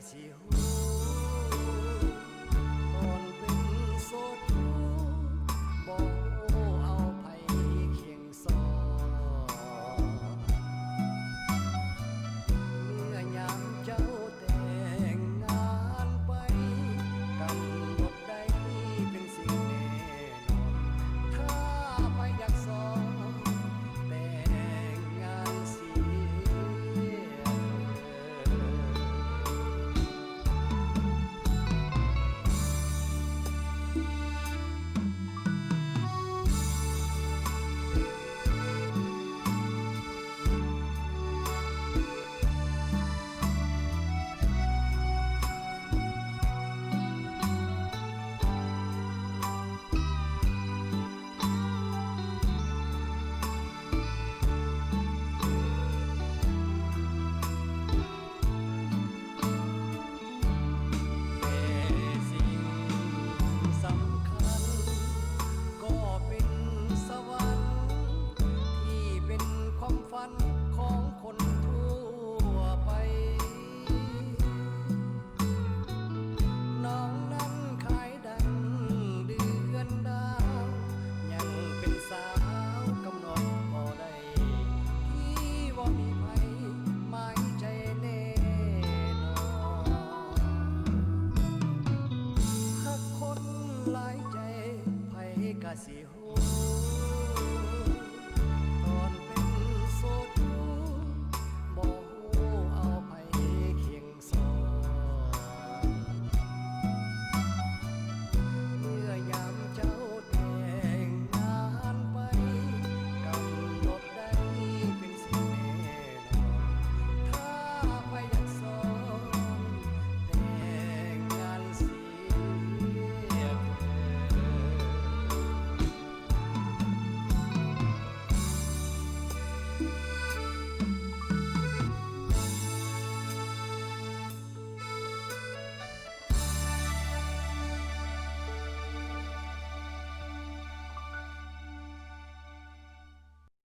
สิหูตอนเป็นโสดอยู่บ่เอาไผเคียงซอเมื่อยามเจ้าแต่งงานไปกำหนดใดเป็นสิ่งแน่นอนถ้าไผอยากสอนแต่งงานเสียฝันของคนทั่วไปน้องนั้นขายดังเดือนดาวยังเป็นสาวกำหนดบ่ได้ที่ว่ามีไผหมายใจแน่นอนหากคนหลายใจไผกะสิ